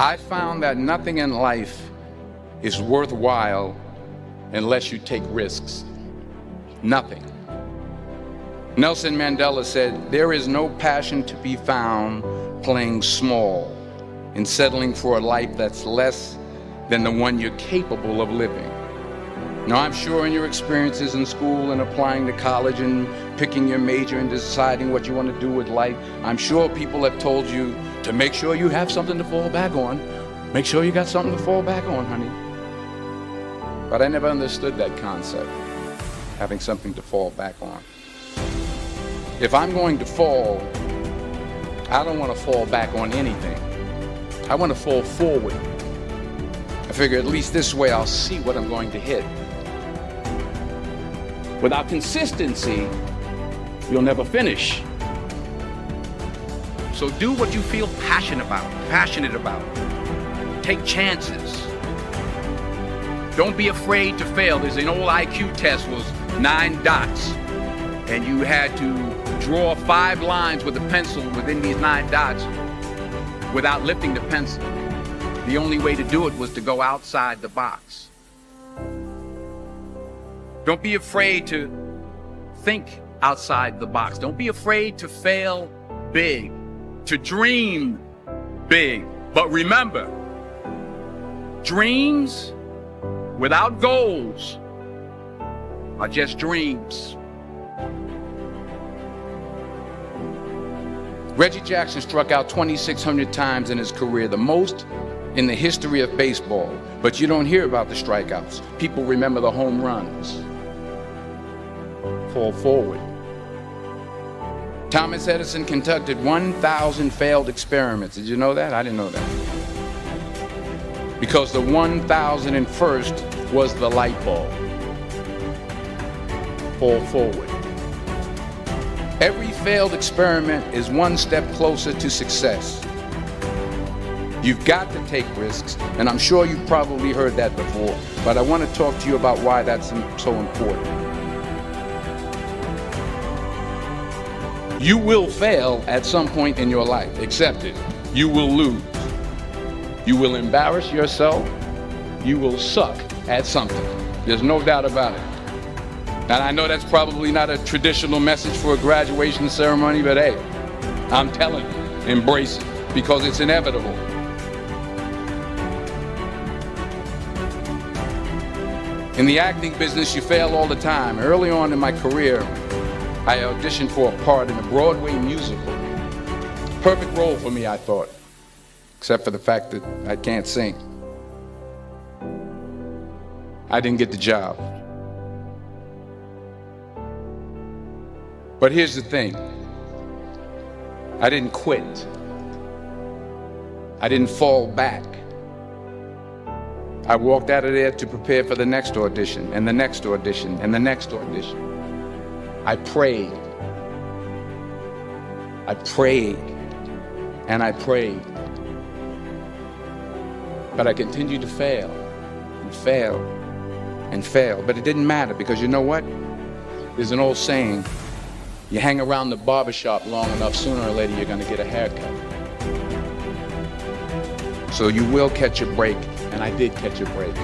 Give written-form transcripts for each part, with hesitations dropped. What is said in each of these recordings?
I found that nothing in life is worthwhile unless you take risks. Nothing. Nelson Mandela said, "There is no passion to be found playing small and settling for a life that's less than the one you're capable of living." Now, I'm sure in your experiences in school and applying to college and picking your major and deciding what you want to do with life, I'm sure people have told you to make sure you have something to fall back on. Make sure you got something to fall back on, honey. But I never understood that concept, having something to fall back on. If I'm going to fall, I don't want to fall back on anything. I want to fall forward. I figure at least this way I'll see what I'm going to hit. Without consistency, you'll never finish. So do what you feel passionate about. Take chances. Don't be afraid to fail. There's an old IQ test, was 9 dots, and you had to draw 5 lines with a pencil within these 9 dots without lifting the pencil. The only way to do it was to go outside the box. Don't be afraid to think outside the box. Don't be afraid to fail big, to dream big. But remember, dreams without goals are just dreams. Reggie Jackson struck out 2,600 times in his career, the most in the history of baseball. But you don't hear about the strikeouts. People remember the home runs. Fall forward. Thomas Edison conducted 1,000 failed experiments. Did you know that? I didn't know that. Because the 1,001st was the light bulb. Fall forward. Every failed experiment is one step closer to success. You've got to take risks, and I'm sure you've probably heard that before, but I want to talk to you about why that's so important. You will fail at some point in your life. Accept it. You will lose. You will embarrass yourself. You will suck at something. There's no doubt about it. And I know that's probably not a traditional message for a graduation ceremony, but hey, I'm telling you, embrace it, because it's inevitable. In the acting business, you fail all the time. Early on in my career, I auditioned for a part in a Broadway musical. Perfect role for me, I thought, except for the fact that I can't sing. I didn't get the job. But here's the thing. I didn't quit. I didn't fall back. I walked out of there to prepare for the next audition, and the next audition, and the next audition. I prayed. I prayed. And I prayed. But I continued to fail, and fail, and fail. But it didn't matter, because you know what? There's an old saying, you hang around the barbershop long enough, sooner or later you're going to get a haircut. So you will catch a break, and I did catch a break.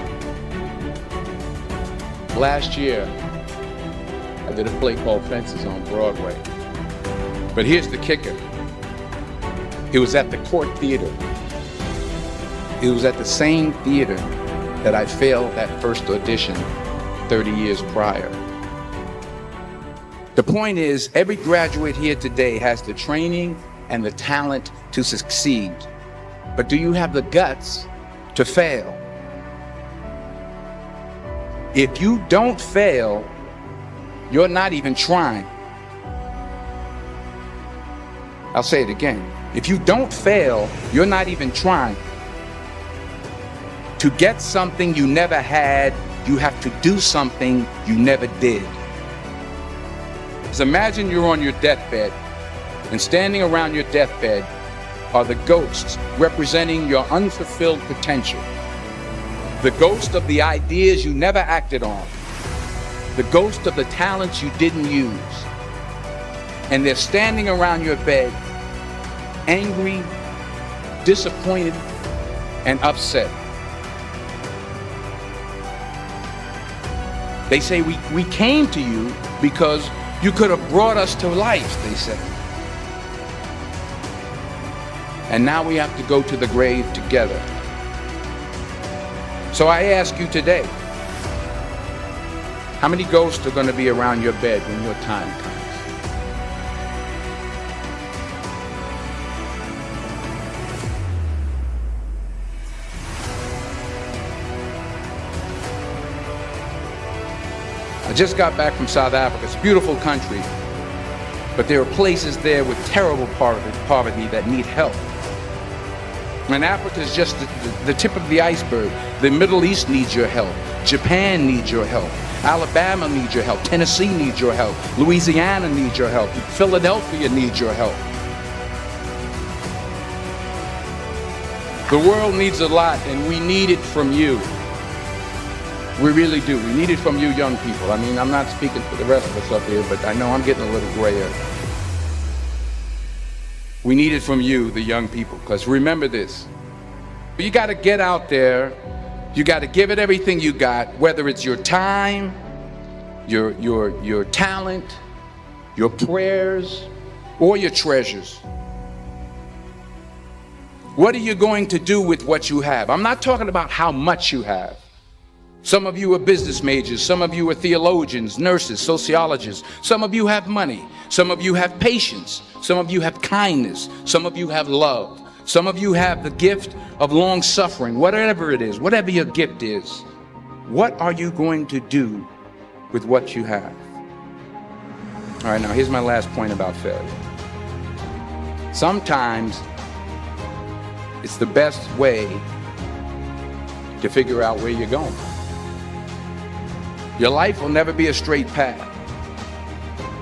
Last year, I did a play called Fences on Broadway. But here's the kicker. It was at the Court Theater. It was at the same theater that I failed that first audition 30 years prior. The point is, every graduate here today has the training and the talent to succeed. But do you have the guts to fail? If you don't fail, you're not even trying. I'll say it again. If you don't fail, you're not even trying. To get something you never had, you have to do something you never did. So imagine you're on your deathbed, and standing around your deathbed are the ghosts representing your unfulfilled potential. The ghost of the ideas you never acted on. The ghost of the talents you didn't use. And they're standing around your bed, angry, disappointed, and upset. They say, we came to you because you could have brought us to life, they say. And now we have to go to the grave together. So I ask you today, how many ghosts are going to be around your bed when your time comes? I just got back from South Africa. It's a beautiful country, but there are places there with terrible poverty that need help. And Africa is just the tip of the iceberg. The Middle East needs your help. Japan needs your help. Alabama needs your help. Tennessee needs your help. Louisiana needs your help. Philadelphia needs your help. The world needs a lot, and we need it from you. We really do. We need it from you young people. I mean, I'm not speaking for the rest of us up here, but I know I'm getting a little grayer. We need it from you, the young people, because remember this. You got to get out there. You got to give it everything you got, whether it's your time, your talent, your prayers, or your treasures. What are you going to do with what you have? I'm not talking about how much you have. Some of you are business majors. Some of you are theologians, nurses, sociologists. Some of you have money. Some of you have patience. Some of you have kindness. Some of you have love. Some of you have the gift of long suffering. Whatever it is, whatever your gift is, what are you going to do with what you have? All right, now here's my last point about failure. Sometimes it's the best way to figure out where you're going. Your life will never be a straight path.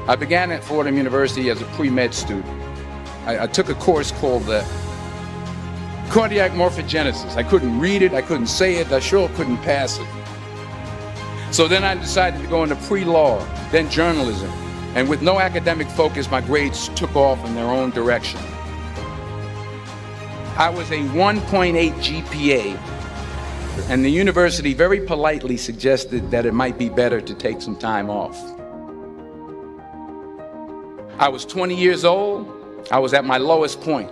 I began at Fordham University as a pre-med student. I took a course called the cardiac morphogenesis. I couldn't read it, I couldn't say it, I sure couldn't pass it. So then I decided to go into pre-law, then journalism. And with no academic focus, my grades took off in their own direction. I was a 1.8 GPA. And the university very politely suggested that it might be better to take some time off. I was 20 years old. I was at my lowest point.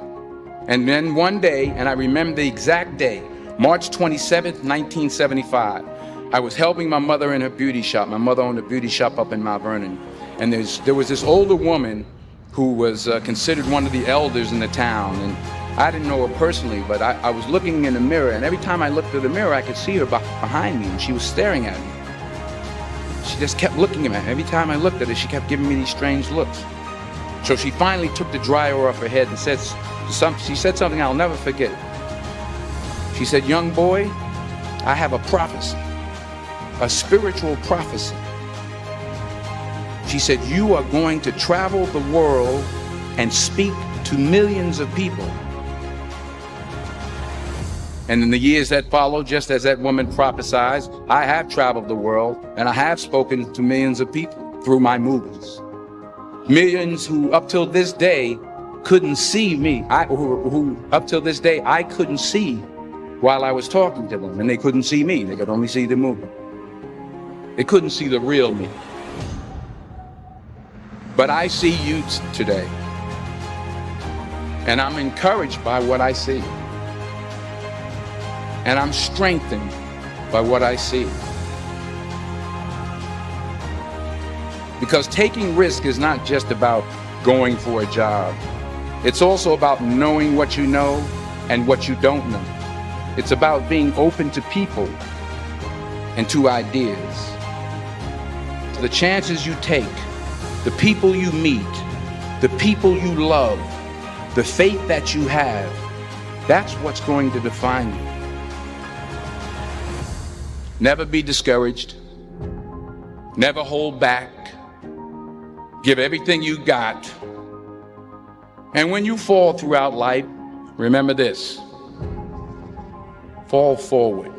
And then one day, and I remember the exact day, March 27th, 1975, I was helping my mother in her beauty shop. My mother owned a beauty shop up in Mount Vernon. And there was this older woman who was considered one of the elders in the town. And I didn't know her personally, but I was looking in the mirror, and every time I looked at the mirror, I could see her behind me, and she was staring at me. She just kept looking at me. Every time I looked at her, she kept giving me these strange looks. So she finally took the dryer off her head and she said something I'll never forget. She said, "Young boy, I have a prophecy, a spiritual prophecy." She said, "You are going to travel the world and speak to millions of people." And in the years that followed, just as that woman prophesied, I have traveled the world and I have spoken to millions of people through my movies. Millions who up till this day couldn't see me, who up till this day I couldn't see while I was talking to them, and they couldn't see me, they could only see the movie. They couldn't see the real me. But I see you today, and I'm encouraged by what I see. And I'm strengthened by what I see. Because taking risk is not just about going for a job. It's also about knowing what you know and what you don't know. It's about being open to people and to ideas. The chances you take, the people you meet, the people you love, the faith that you have, that's what's going to define you. Never be discouraged. Never hold back. Give everything you got. And when you fall throughout life, remember this: fall forward.